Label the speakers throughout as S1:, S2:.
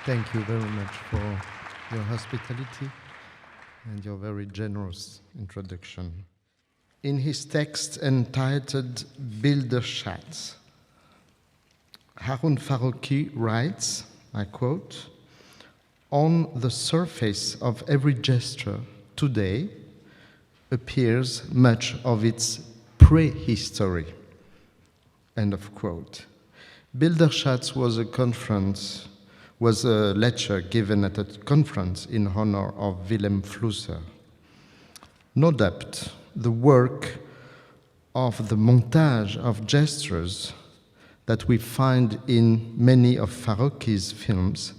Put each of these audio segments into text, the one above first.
S1: Thank you very much for your hospitality and your very generous introduction. In his text entitled Bilderschatz, Harun Farocki writes, I quote, "On the surface of every gesture today appears much of its prehistory." End of quote. Bilderschatz was a lecture given at a conference in honor of Wilhelm Flusser. No doubt, the work of the montage of gestures that we find in many of Farocki's films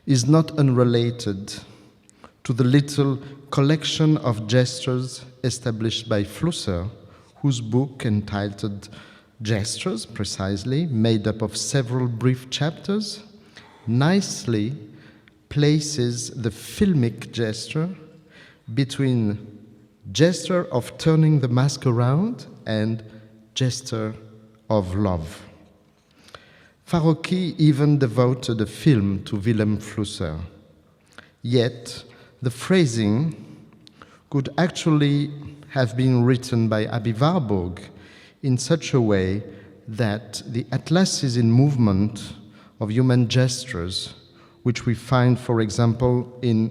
S1: is not unrelated to the little collection of gestures established by Flusser, whose book entitled Gestures, precisely, made up of several brief chapters, nicely places the filmic gesture between gesture of turning the mask around and gesture of love. Farocki even devoted a film to Wilhelm Flusser. Yet, the phrasing could actually have been written by Abby Warburg in such a way that the atlases in movement of human gestures, which we find, for example, in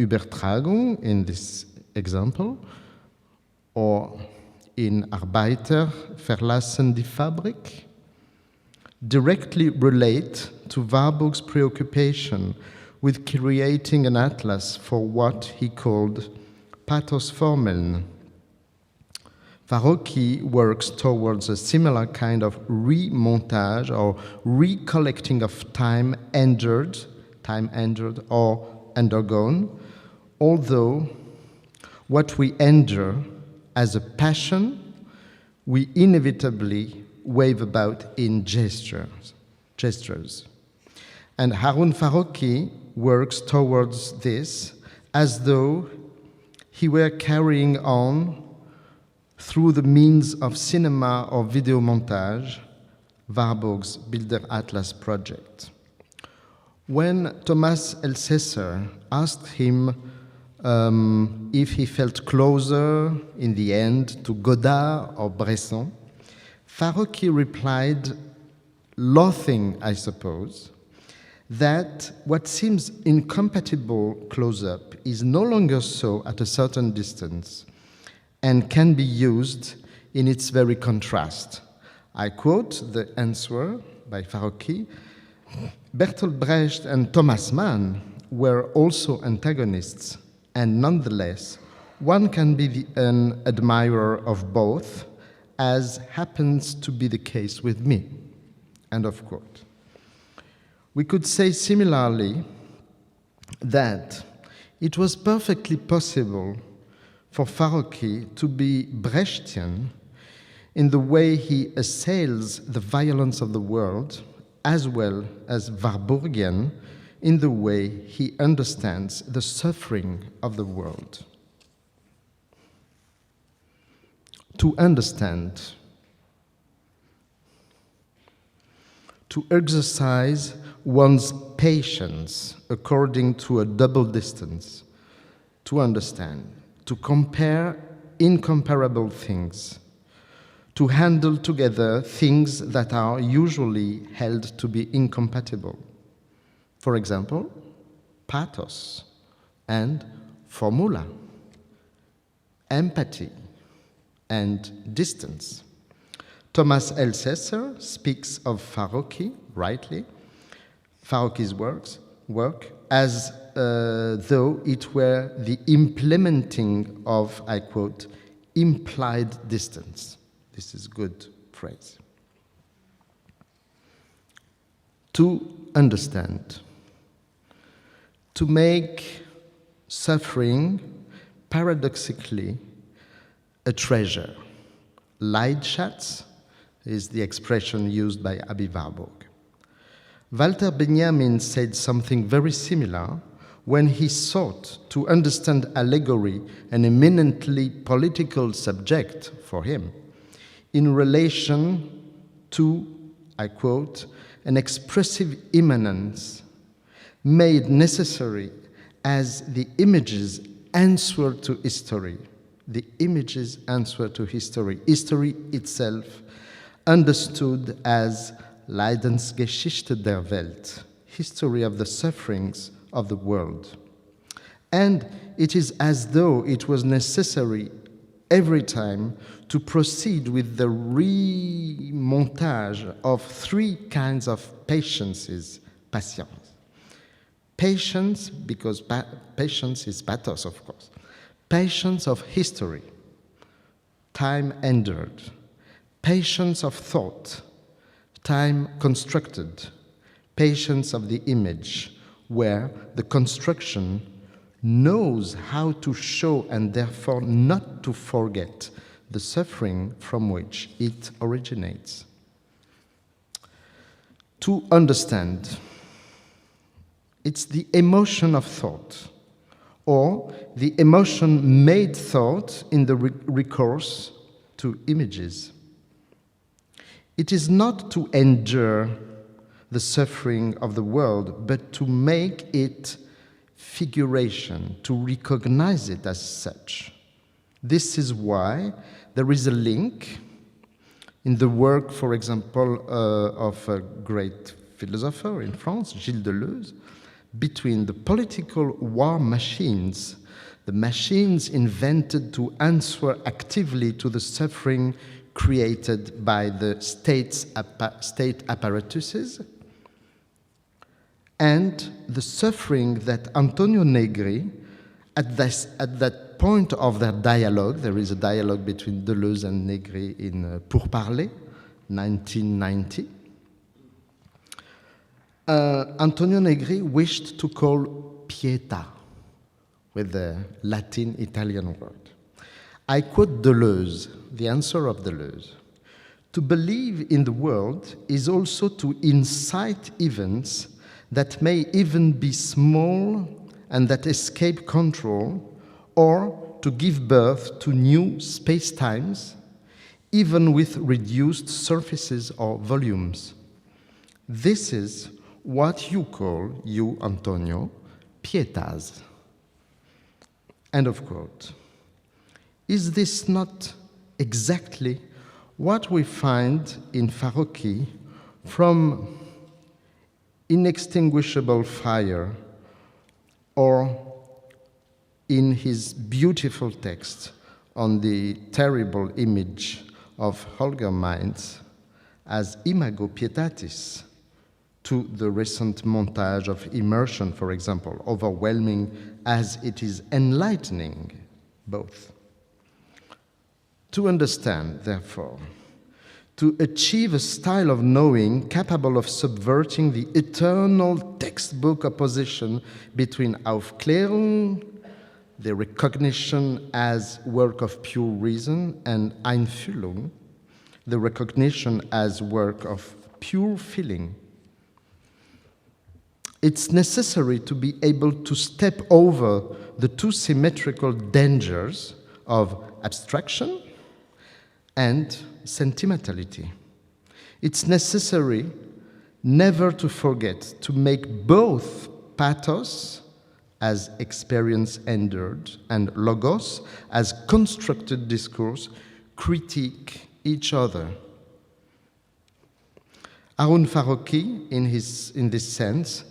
S1: Übertragung, in this example, or in Arbeiter verlassen die Fabrik, directly relate to Warburg's preoccupation with creating an atlas for what he called Pathosformeln. Farocki works towards a similar kind of remontage or recollecting of time endured or undergone, although what we endure as a passion, we inevitably wave about in gestures. And Harun Farocki works towards this as though he were carrying on through the means of cinema or video montage, Warburg's Bilder Atlas project. When Thomas Elsässer asked him if he felt closer in the end to Godard or Bresson, Farocki replied, laughing, I suppose, that what seems incompatible close-up is no longer so at a certain distance and can be used in its very contrast. I quote the answer by Farocki, "Bertolt Brecht and Thomas Mann were also antagonists, and nonetheless, one can be an admirer of both, as happens to be the case with me." End of quote. We could say similarly that it was perfectly possible for Farocki to be Brechtian in the way he assails the violence of the world, as well as Warburgian in the way he understands the suffering of the world. To understand, to exercise one's patience according to a double distance, to understand, to compare incomparable things, to handle together things that are usually held to be incompatible. For example, pathos and formula, empathy and distance. Thomas Elsässer speaks of Farocki, rightly, Farocki's work as though it were the implementing of, I quote, implied distance. This is a good phrase. To understand, to make suffering paradoxically a treasure. Leidschatz is the expression used by Abby Warburg. Walter Benjamin said something very similar when he sought to understand allegory, an eminently political subject for him, in relation to I quote, an expressive immanence made necessary as the images answer to history. The images answer to history. History itself understood as Leidensgeschichte der Welt, history of the sufferings of the world. And it is as though it was necessary every time to proceed with the remontage of three kinds of patiences, patience. Patience, because patience is pathos, of course. Patience of history, time endured. Patience of thought, time constructed. Patience of the image, where the construction knows how to show and therefore not to forget the suffering from which it originates. To understand, it's the emotion of thought, or the emotion made thought in the recourse to images. It is not to endure the suffering of the world, but to make it figuration, to recognize it as such. This is why there is a link in the work, for example, of a great philosopher in France, Gilles Deleuze, between the political war machines, the machines invented to answer actively to the suffering created by the state apparatuses, and the suffering that Antonio Negri, at that point of their dialogue, there is a dialogue between Deleuze and Negri in Pour Parler, 1990, Antonio Negri wished to call pietà with the Latin-Italian word. I quote Deleuze, the answer of Deleuze. To believe in the world is also to incite events that may even be small and that escape control, or to give birth to new space-times, even with reduced surfaces or volumes. This is what you call, you, Antonio, pietas. End of quote. Is this not exactly what we find in Farocki from Inextinguishable Fire, or in his beautiful text on the terrible image of Holger Mainz as Imago Pietatis, to the recent montage of Immersion, for example, overwhelming as it is enlightening, both. To understand, therefore, to achieve a style of knowing capable of subverting the eternal textbook opposition between Aufklärung, the recognition as work of pure reason, and Einfühlung, the recognition as work of pure feeling. It's necessary to be able to step over the two symmetrical dangers of abstraction and sentimentality. It's necessary never to forget to make both pathos as experience endured and logos as constructed discourse critique each other. Harun Farocki, in this sense,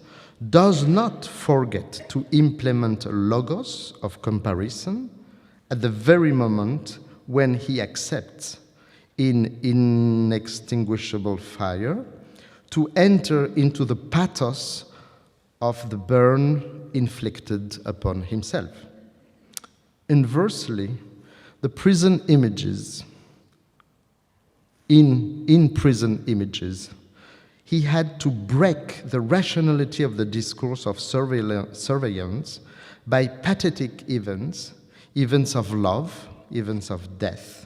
S1: does not forget to implement a logos of comparison at the very moment when he accepts in Inextinguishable Fire to enter into the pathos of the burn inflicted upon himself. Inversely, the prison images, in prison images, he had to break the rationality of the discourse of surveillance by pathetic events, events of love, events of death,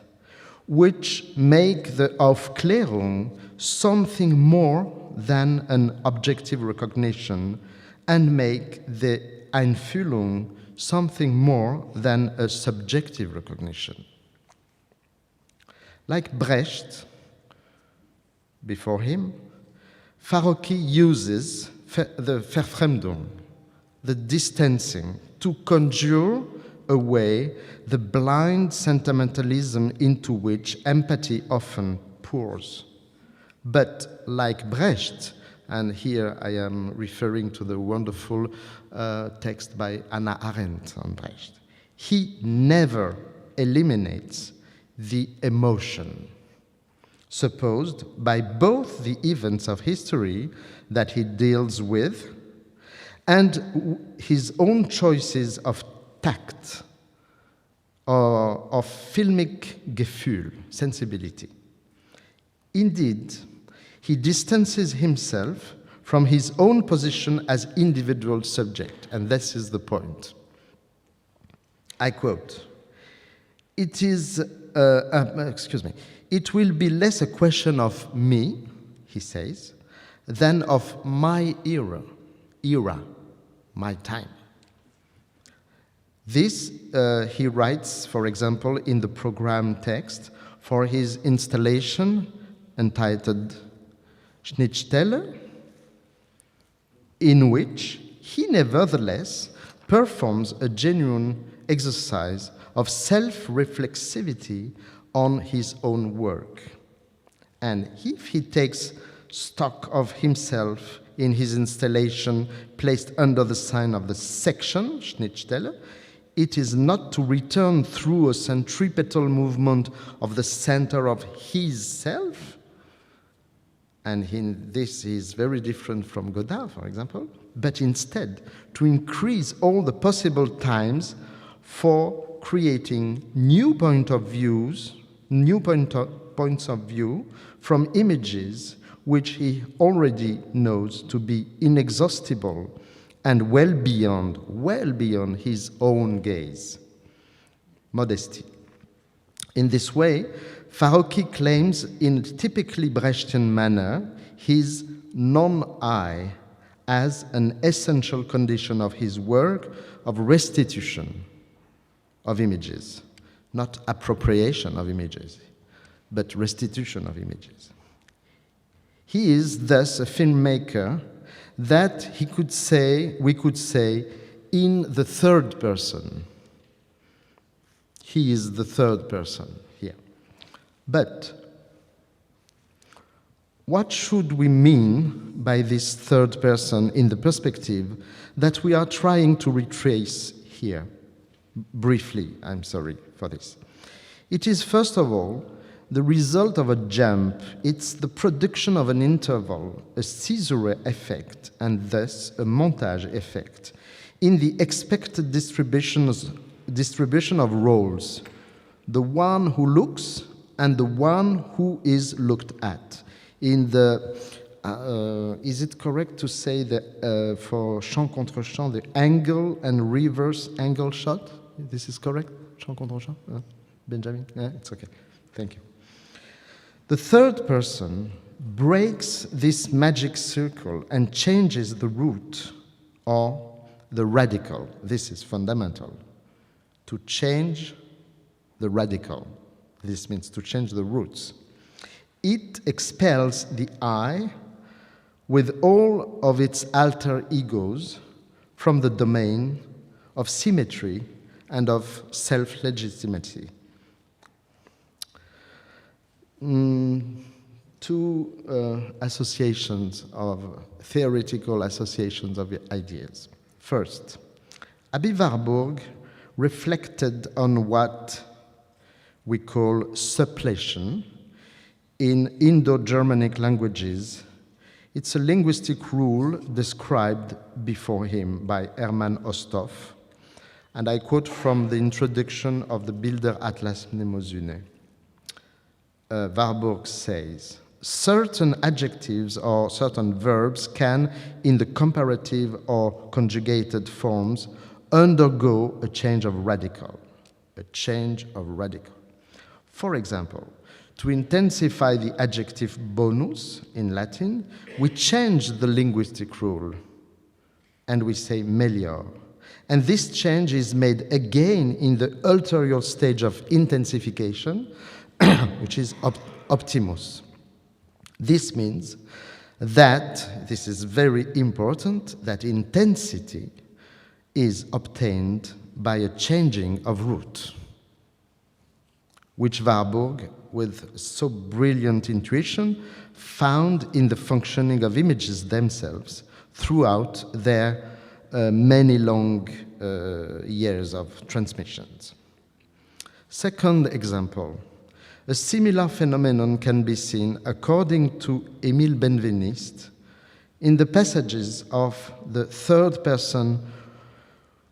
S1: which make the Aufklärung something more than an objective recognition and make the Einfühlung something more than a subjective recognition. Like Brecht, before him, Farocki uses the Verfremdung, the distancing, to conjure away the blind sentimentalism into which empathy often pours. But like Brecht, and here I am referring to the wonderful text by Hannah Arendt on Brecht, he never eliminates the emotion supposed by both the events of history that he deals with and his own choices of tact or of filmic Gefühl, sensibility. Indeed, he distances himself from his own position as individual subject, and this is the point. I quote, "It is, it will be less a question of me," he says, "than of my era, my time." This he writes, for example, in the program text for his installation entitled Schnittstelle, in which he nevertheless performs a genuine exercise of self-reflexivity on his own work. And if he takes stock of himself in his installation placed under the sign of the section, Schnittstelle, it is not to return through a centripetal movement of the center of his self, and this is very different from Godard, for example, but instead to increase all the possible times for creating new points of view from images which he already knows to be inexhaustible and well beyond his own gaze. Modesty. In this way, Farocki claims in typically Brechtian manner his non-I as an essential condition of his work of restitution of images, not appropriation of images, but restitution of images. He is thus a filmmaker that we could say, in the third person. He is the third person here. But what should we mean by this third person in the perspective that we are trying to retrace here? Briefly, I'm sorry for this. It is, first of all, the result of a jump. It's the production of an interval, a caesure effect, and thus a montage effect, in the expected distribution of roles, the one who looks and the one who is looked at. In the, is it correct to say that for champ contre champ, the angle and reverse angle shot? This is correct? Champ contre champ? Benjamin? Yeah, it's okay. Thank you. The third person breaks this magic circle and changes the root or the radical. This is fundamental. To change the radical. This means to change the roots. It expels the I with all of its alter egos from the domain of symmetry and of self-legitimacy. Two associations of theoretical associations of ideas. First, Abbe Warburg reflected on what we call suppletion in Indo-Germanic languages. It's a linguistic rule described before him by Hermann Osthoff, and I quote from the introduction of the Bilder Atlas Mnemosyne. Warburg says, certain adjectives or certain verbs can, in the comparative or conjugated forms, undergo a change of radical. For example, to intensify the adjective bonus in Latin, we change the linguistic rule and we say melior. And this change is made again in the ulterior stage of intensification, which is optimus. This means that, this is very important, that intensity is obtained by a changing of route, which Warburg, with so brilliant intuition, found in the functioning of images themselves throughout their many long years of transmissions. Second example, a similar phenomenon can be seen, according to Émile Benveniste, in the passages of the third person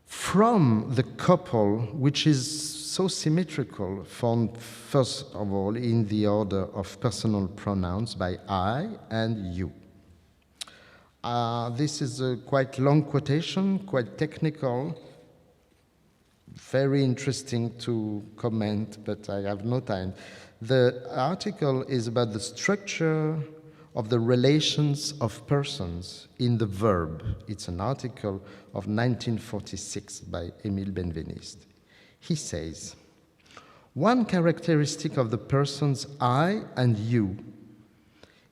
S1: from the couple, which is so symmetrical, found first of all in the order of personal pronouns by I and you. This is a quite long quotation, quite technical, very interesting to comment, but I have no time. The article is about the structure of the relations of persons in the verb. It's an article of 1946 by Émile Benveniste. He says, one characteristic of the persons I and you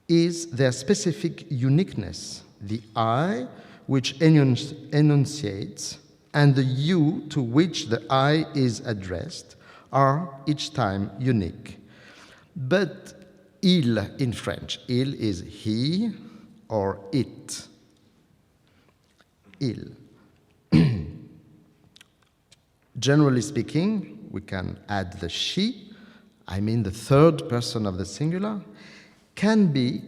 S1: is their specific uniqueness, the I which enunciates and the you to which the I is addressed are each time unique. But il in French, il is he or it. Il. Generally speaking, we can add the she, I mean the third person of the singular, can be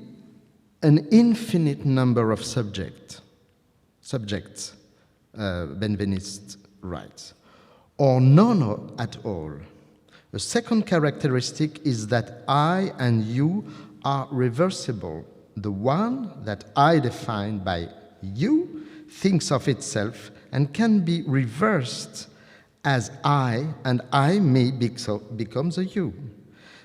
S1: an infinite number of subjects, Benveniste writes, or none at all. The second characteristic is that I and you are reversible. The one that I define by you thinks of itself and can be reversed as I, and I may becomes a you.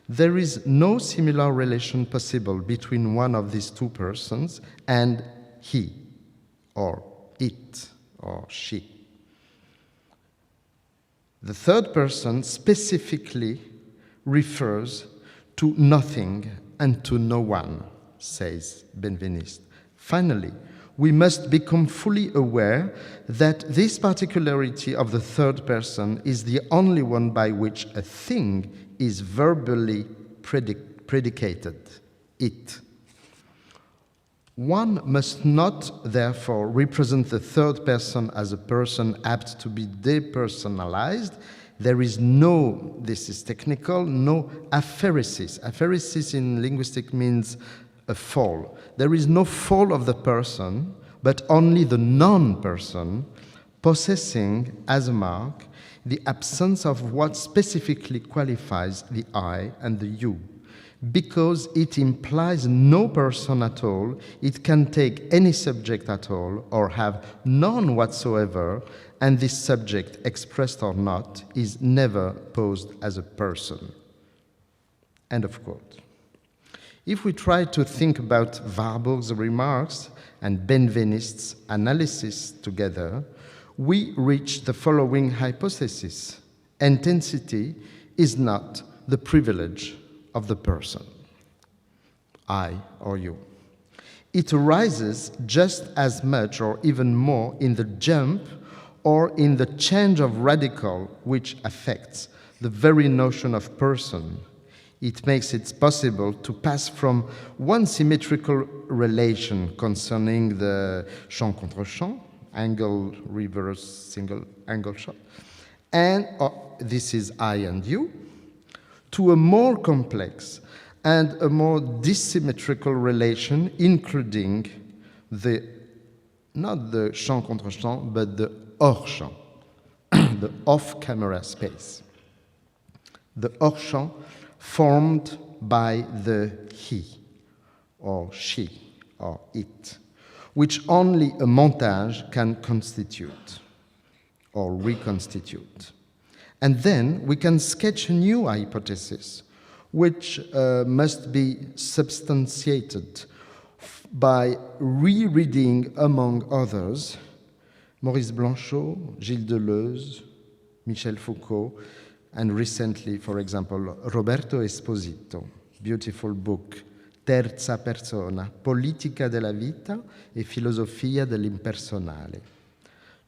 S1: There is no similar relation possible between one of these two persons and he, or it, or she. The third person specifically refers to nothing and to no one, says Benveniste. Finally, we must become fully aware that this particularity of the third person is the only one by which a thing is verbally predicated, it. One must not, therefore, represent the third person as a person apt to be depersonalized. There is no, this is technical, no apheresis. Apheresis in linguistics means a fall. There is no fall of the person, but only the non-person possessing as a mark the absence of what specifically qualifies the I and the you. Because it implies no person at all, it can take any subject at all or have none whatsoever, and this subject, expressed or not, is never posed as a person. End of quote. If we try to think about Warburg's remarks and Benveniste's analysis together, we reach the following hypothesis. Intensity is not the privilege of the person, I or you. It arises just as much or even more in the jump or in the change of radical which affects the very notion of person. It makes it possible to pass from one symmetrical relation concerning the champ contre champ, angle reverse single angle shot, and this is I and you, to a more complex and a more dissymmetrical relation, including not the champ contre champ, but the hors champ, the off-camera space. The hors champ formed by the he, or she, or it, which only a montage can constitute or reconstitute. And then we can sketch a new hypothesis, which must be substantiated by rereading, among others, Maurice Blanchot, Gilles Deleuze, Michel Foucault, and recently, for example, Roberto Esposito, beautiful book terza persona, politica della vita e filosofia dell'impersonale,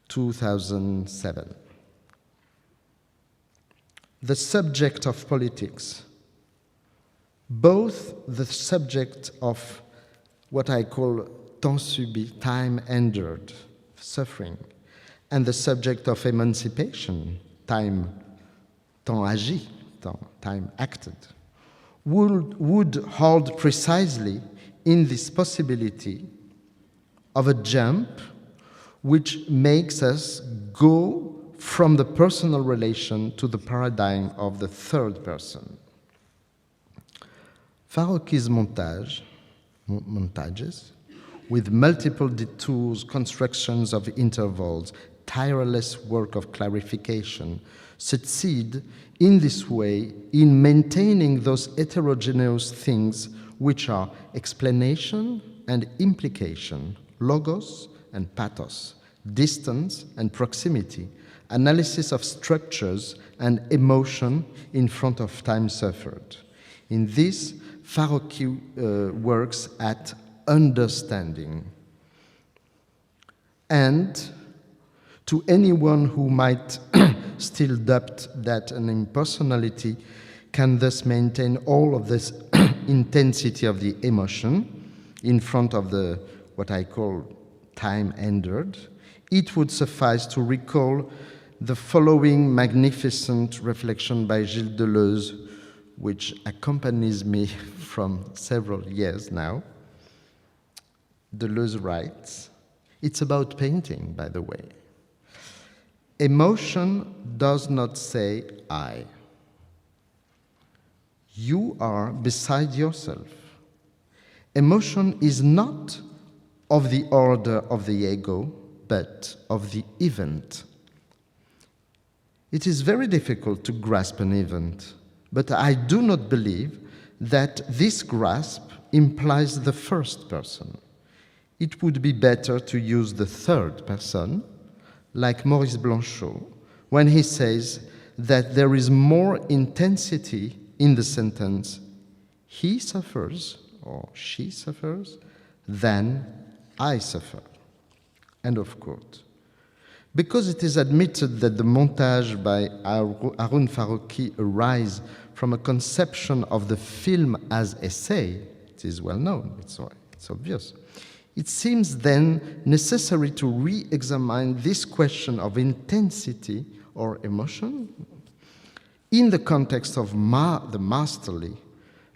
S1: 2007. The subject of politics. Both the subject of what I call temps subi, time endured, suffering, and the subject of emancipation, temps agi, time acted, would hold precisely in this possibility of a jump which makes us go from the personal relation to the paradigm of the third person. Farocki's montages, with multiple detours, constructions of intervals, tireless work of clarification, succeed in this way in maintaining those heterogeneous things which are explanation and implication, logos and pathos, distance and proximity, analysis of structures and emotion in front of time suffered. In this, Farocki works at understanding. And to anyone who might still doubt that an impersonality can thus maintain all of this intensity of the emotion in front of the, what I call, time endured, it would suffice to recall the following magnificent reflection by Gilles Deleuze, which accompanies me from several years now. Deleuze writes, it's about painting, by the way. Emotion does not say I. You are beside yourself. Emotion is not of the order of the ego, but of the event. It is very difficult to grasp an event, but I do not believe that this grasp implies the first person. It would be better to use the third person, like Maurice Blanchot, when he says that there is more intensity in the sentence, he suffers or she suffers, than I suffer. End of quote. Because it is admitted that the montage by Harun Farocki arise from a conception of the film as essay, it is well known, it's obvious. It seems then necessary to re-examine this question of intensity or emotion in the context of the masterly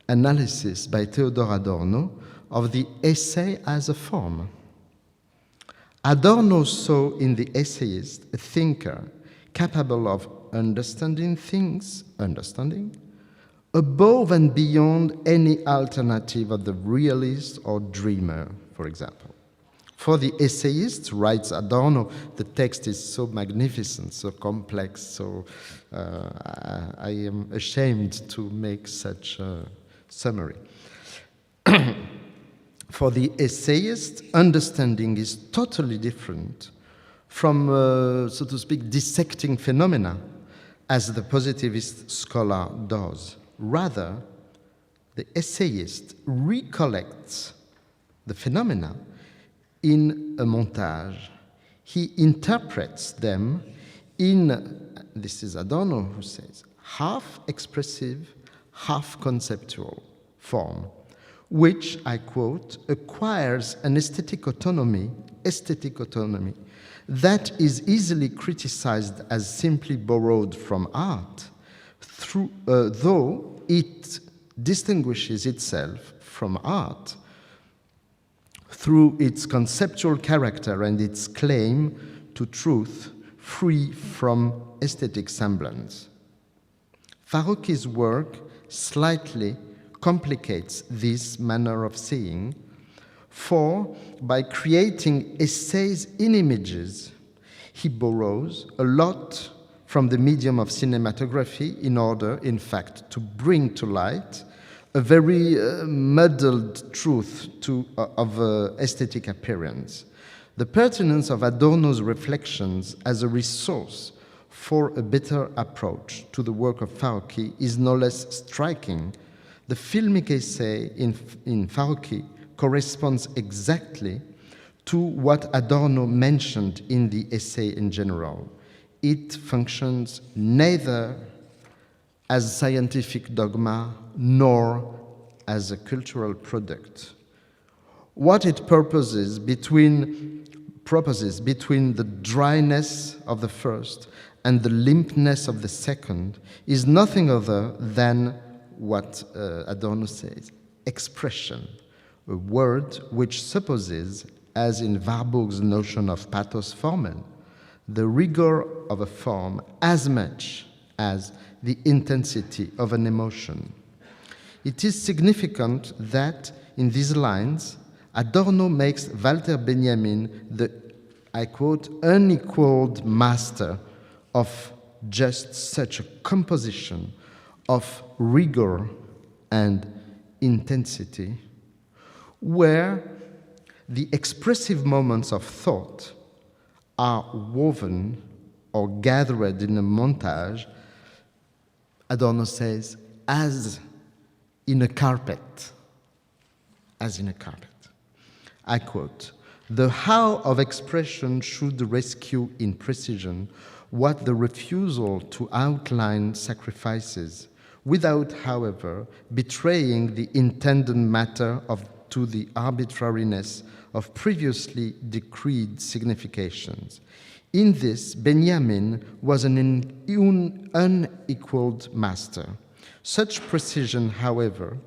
S1: analysis by Theodor Adorno of the essay as a form. Adorno saw in the essayist a thinker capable of understanding things, above and beyond any alternative of the realist or dreamer, for example. For the essayist, writes Adorno, the text is so magnificent, so complex, so I am ashamed to make such a summary. For the essayist, understanding is totally different from, so to speak, dissecting phenomena, as the positivist scholar does. Rather, the essayist recollects the phenomena in a montage. He interprets them in, this is Adorno who says, half expressive, half conceptual form, which, I quote, acquires an aesthetic autonomy that is easily criticized as simply borrowed from art, though it distinguishes itself from art through its conceptual character and its claim to truth free from aesthetic semblance. Farocki's work slightly complicates this manner of seeing, for by creating essays in images, he borrows a lot from the medium of cinematography in order, in fact, to bring to light a very muddled truth of aesthetic appearance. The pertinence of Adorno's reflections as a resource for a better approach to the work of Farocki is no less striking The filmic essay in Farocki corresponds exactly to what Adorno mentioned in the essay in general. It functions neither as scientific dogma nor as a cultural product. What it proposes between the dryness of the first and the limpness of the second is nothing other than what Adorno says, expression, a word which supposes, as in Warburg's notion of pathos formel, the rigor of a form as much as the intensity of an emotion. It is significant that in these lines, Adorno makes Walter Benjamin the, I quote, unequaled master of just such a composition of rigor and intensity, where the expressive moments of thought are woven or gathered in a montage, Adorno says, as in a carpet. As in a carpet. I quote, "The how of expression should rescue in precision what the refusal to outline sacrifices, without, however, betraying the intended matter to the arbitrariness of previously decreed significations. In this, Benjamin was an unequaled master. Such precision, however,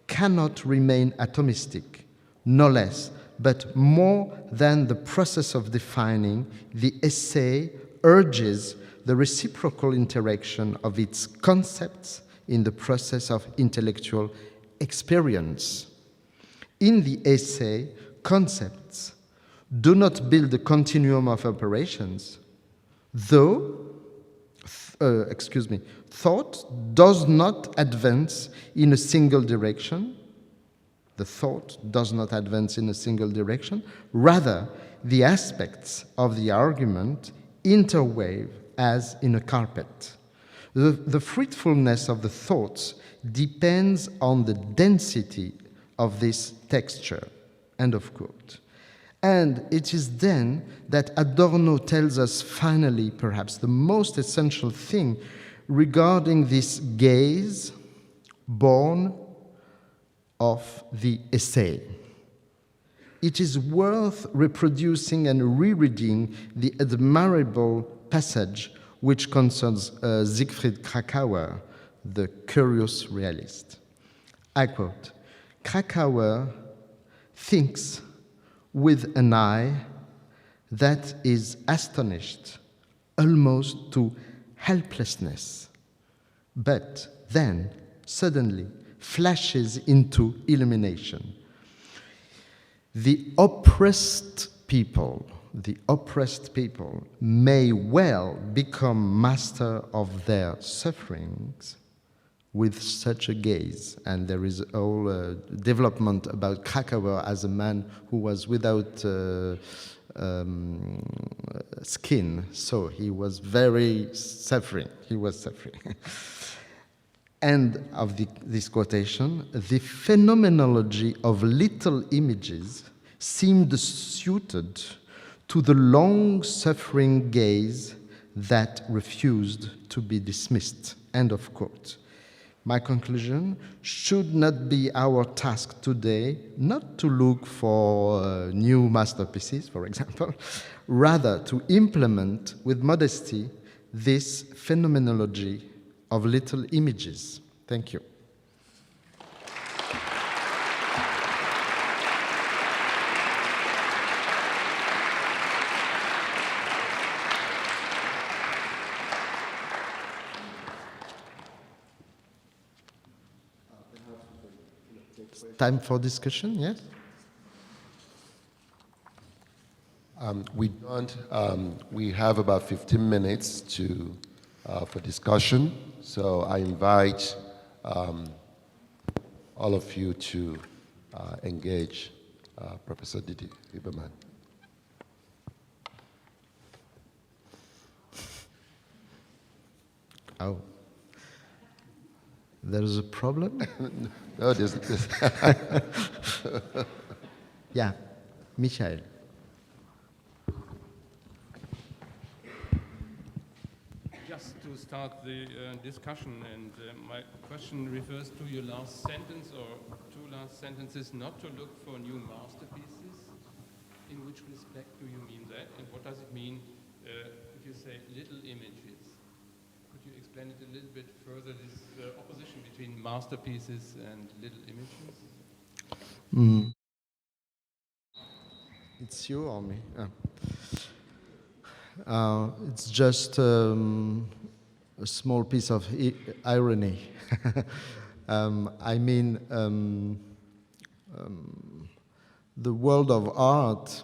S1: cannot remain atomistic, no less, but more than the process of defining. The essay urges the reciprocal interaction of its concepts in the process of intellectual experience. In the essay, concepts do not build a continuum of operations, thought does not advance in a single direction. The thought does not advance in a single direction. Rather, the aspects of the argument interweave as in a carpet. The fruitfulness of the thoughts depends on the density of this texture." End of quote. And it is then that Adorno tells us finally, perhaps the most essential thing regarding this gaze born of the essay. It is worth reproducing and rereading the admirable passage which concerns Siegfried Kracauer, the curious realist. I quote, "Kracauer thinks with an eye that is astonished almost to helplessness, but then suddenly flashes into illumination. The oppressed people may well become master of their sufferings with such a gaze." And there is a whole development about Kracauer as a man who was without skin, so he was very suffering. He was suffering. End of this quotation. "The phenomenology of little images seemed suited to the long-suffering gaze that refused to be dismissed." End of quote. My conclusion: should not be our task today not to look for new masterpieces, for example, rather to implement with modesty this phenomenology of little images. Thank you. Time for discussion, yes?
S2: We have about 15 minutes for discussion, so I invite all of you to engage Professor Didi-Huberman.
S1: Oh. There's a problem?
S2: No, this
S1: Yeah, Michael.
S3: Just to start the discussion, and my question refers to your last sentence, or two last sentences, not to look for new masterpieces. In which respect do you mean that, and what does it mean if you say little images? Could you explain it a little bit further, this opposition between masterpieces and little images?
S1: It's you or me? It's just a small piece of irony. I mean, the world of art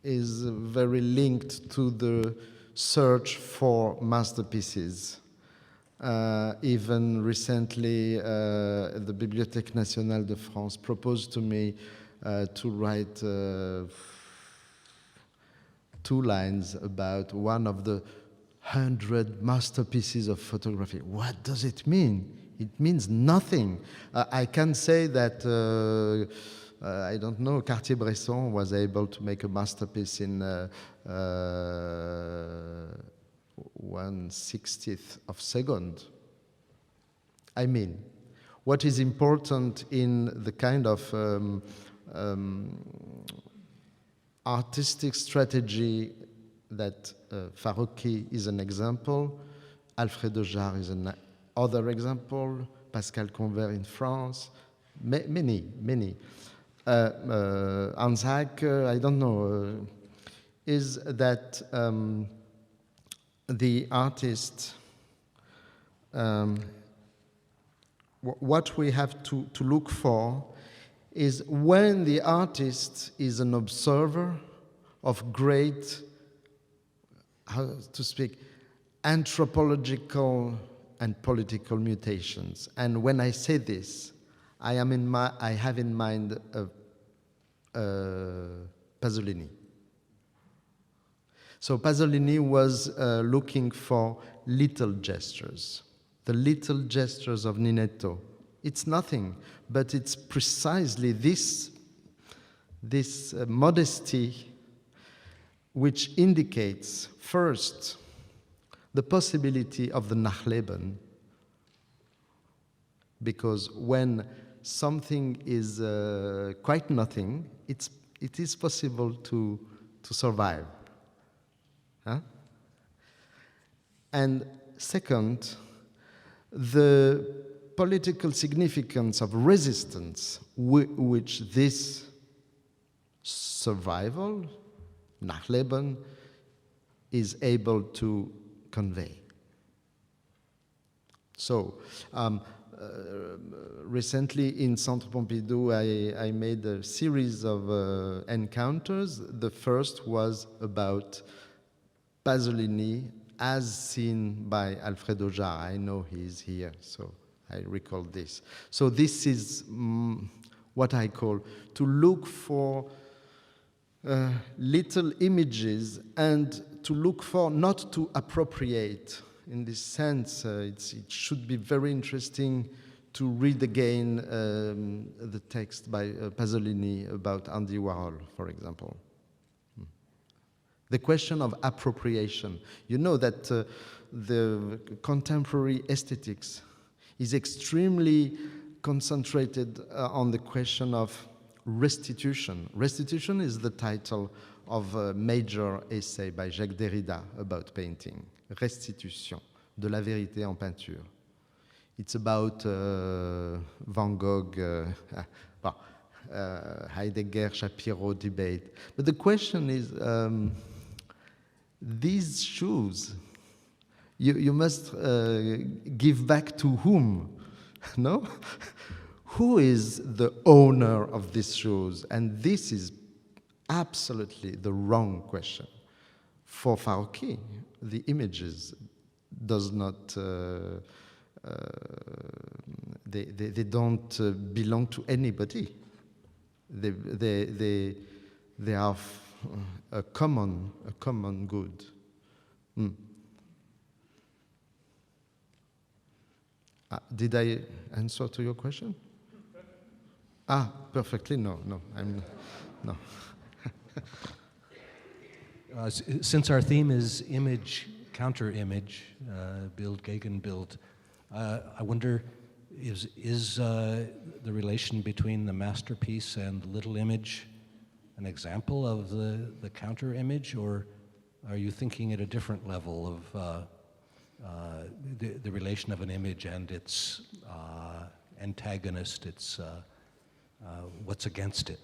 S1: is very linked to the search for masterpieces. Even recently, the Bibliothèque Nationale de France proposed to me to write 2 lines about one of the 100 masterpieces of photography. What does it mean? It means nothing. I can say that, I don't know, Cartier-Bresson was able to make a masterpiece in 1/60th of a second. I mean, what is important in the kind of artistic strategy that Farocki is an example, Alfredo Jarre is another example, Pascal Convert in France, many. Hans Hack, I don't know, is that the artist, what we have to look for is when the artist is an observer of great, how to speak, anthropological and political mutations. And when I say this, I have in mind Pasolini. So Pasolini was looking for little gestures, the little gestures of Ninetto. It's nothing, but it's precisely this modesty which indicates, first, the possibility of the Nachleben, because when something is quite nothing, it is possible to survive. Huh? And second, the political significance of resistance which this survival, Nachleben, is able to convey. So, recently in Centre Pompidou, I made a series of encounters. The first was about Pasolini as seen by Alfredo Jarre. I know he's here, so I recall this. So this is what I call to look for little images and to look for, not to appropriate. In this sense, it should be very interesting to read again the text by Pasolini about Andy Warhol, for example. The question of appropriation. You know that the contemporary aesthetics is extremely concentrated on the question of restitution. Restitution is the title of a major essay by Jacques Derrida about painting. Restitution, de la vérité en peinture. It's about Van Gogh, Heidegger, Shapiro debate. But the question is, these shoes, you must give back to whom? No? Who is the owner of these shoes? And this is absolutely the wrong question. For Farocki, the images does not, they don't belong to anybody. They are a common good. Did I answer to your question? Perfectly. No, no.
S4: Since our theme is image, counter-image, build, Gegenbild, I wonder, is the relation between the masterpiece and the little image an example of the counter-image, or are you thinking at a different level of the relation of an image and its antagonist, its what's against it?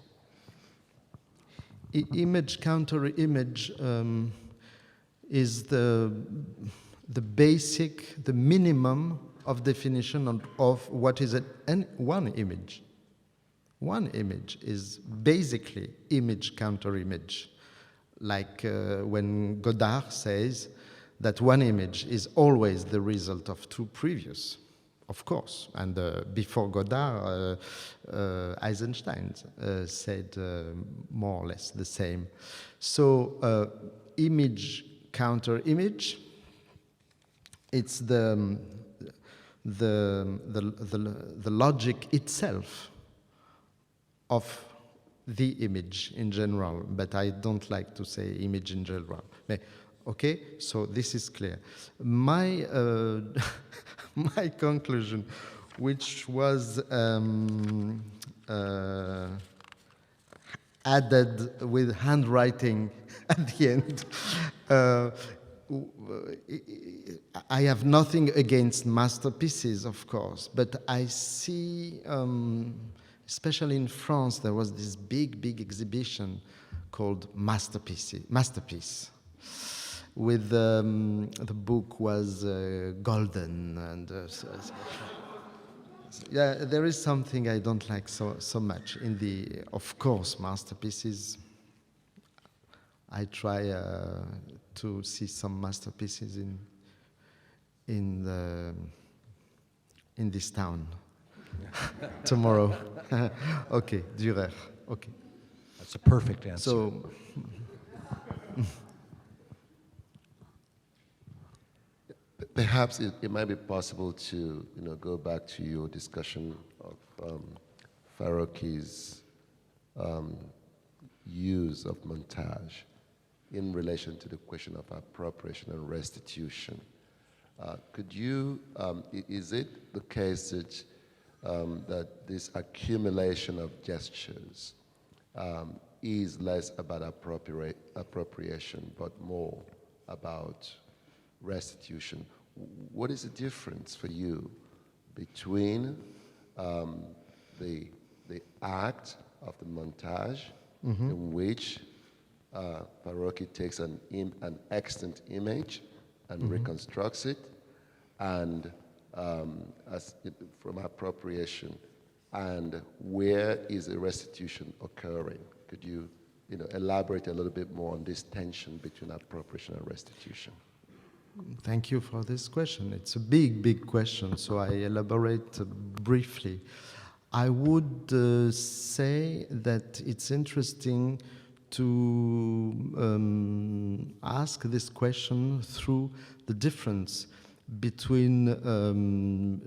S1: Image, counter-image is the basic, the minimum of definition of what is one image. One image is basically image, counter-image. Like when Godard says that one image is always the result of two previous, of course. And before Godard, Eisenstein said more or less the same. So image, counter-image, it's the logic itself of the image in general, but I don't like to say image in general. Okay, so this is clear. My my conclusion, which was added with handwriting at the end. I have nothing against masterpieces, of course, but I see, especially in France, there was this big exhibition called Masterpiece. With the book was golden, and yeah, there is something I don't like so much in the, of course, masterpieces. I try to see some masterpieces in this town tomorrow. Okay, Dürer. Okay.
S4: That's a perfect answer.
S2: So, perhaps it might be possible to go back to your discussion of Farocki's use of montage in relation to the question of appropriation and restitution. Could you, is it the case that, that this accumulation of gestures is less about appropriation, but more about restitution? What is the difference for you between the act of the montage, in which Farocki takes an extant image and reconstructs it, and from appropriation, and where is a restitution occurring? Could you, elaborate a little bit more on this tension between appropriation and restitution?
S1: Thank you for this question. It's a big question, so I elaborate briefly. I would say that it's interesting to ask this question through the difference between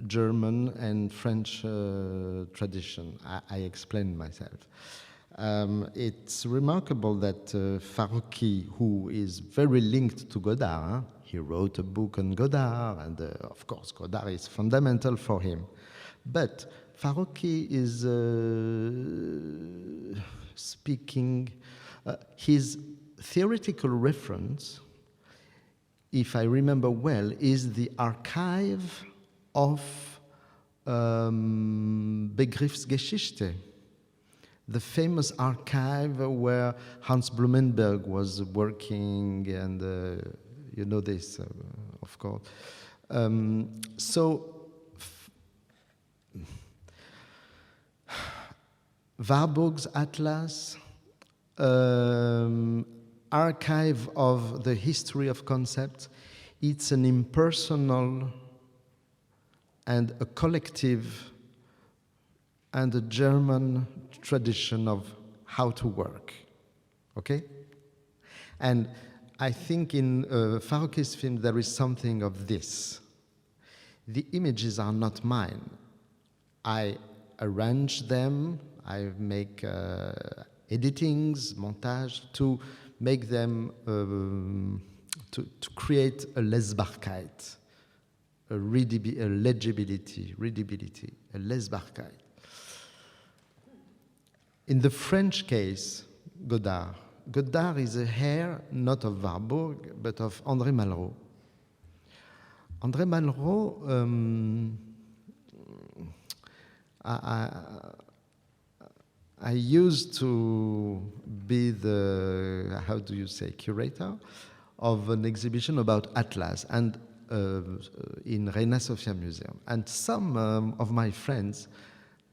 S1: German and French tradition. I explain myself. It's remarkable that Farocki, who is very linked to Godard, he wrote a book on Godard, and of course Godard is fundamental for him. But Farocki is speaking, his theoretical reference, if I remember well, is the archive of Begriffsgeschichte, the famous archive where Hans Blumenberg was working, and you know this, of course. Warburg's Atlas, archive of the history of concepts, it's an impersonal and a collective and a German tradition of how to work, okay? And I think in Farocki's film there is something of this. the images are not mine. I arrange them, I make editings, montage, to make them, to create a Lesbarkeit, a legibility, readability, a Lesbarkeit. In the French case, Godard is a heir not of Warburg, but of André Malraux. André Malraux, I used to be the, how do you say, curator of an exhibition about Atlas and in Reina Sofia Museum. And some of my friends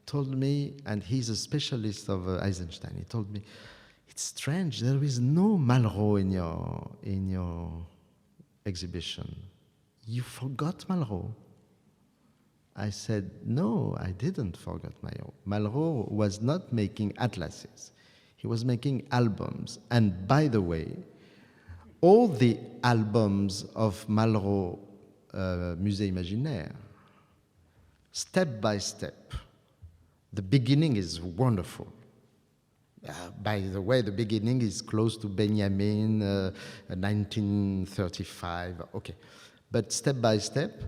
S1: told me, and he's a specialist of Eisenstein, he told me, it's strange, there is no Malraux in your exhibition. You forgot Malraux. I said, no, I didn't forget Malraux. Malraux was not making atlases. He was making albums. And by the way, all the albums of Malraux Musée Imaginaire, step by step, the beginning is wonderful. By the way, the beginning is close to Benjamin, 1935, okay. But step by step,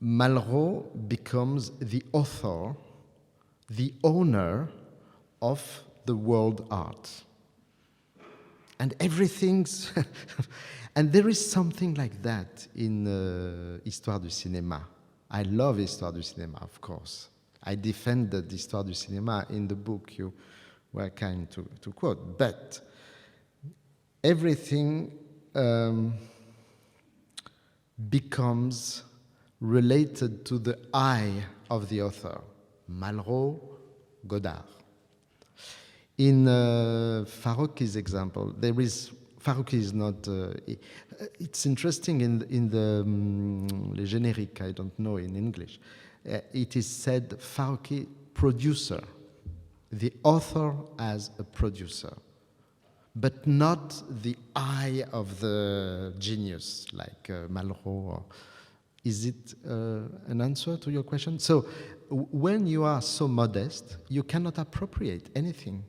S1: Malraux becomes the author, the owner of the world art. And everything's... and there is something like that in Histoire du cinéma. I love Histoire du cinéma, of course. I defended Histoire du cinéma in the book you were kind to quote. But everything becomes related to the I of the author. Malraux, Godard. In Farocki's example, Farocki is not... it's interesting in the Le Générique, I don't know in English. It is said Farocki, producer. The author as a producer. But not the eye of the genius, like Malraux. Is it an answer to your question? So when you are so modest, you cannot appropriate anything.